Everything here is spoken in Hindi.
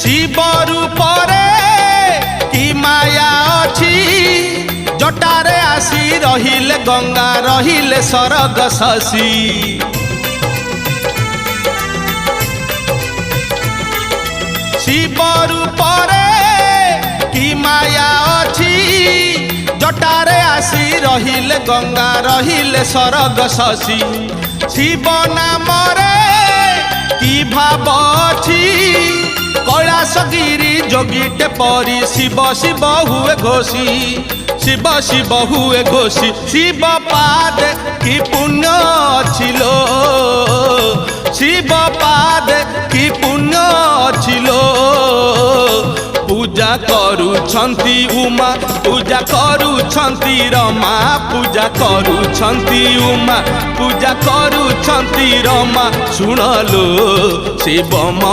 शिव रूपरे कि माया अछि जटारे आसी रहिले गंगा रहिले सरग शशि शिव रूपरे कि माया अछि जटारे आसी रहिले गंगा रहिले सरग शशि शिव नामरे कि भाव अछि कैलासगिरी जोगीटे परी शिव शिव हुए घोषी शिव शिव हुए घोषी शिव पाद कि पुण्य छिलो शिव पाद कि पुण्य छिलो पूजा करुछंती उमा पूजा करुछंती रमा पूजा करुछंती उमा पूजा करुछंती रमा सुनलो शिव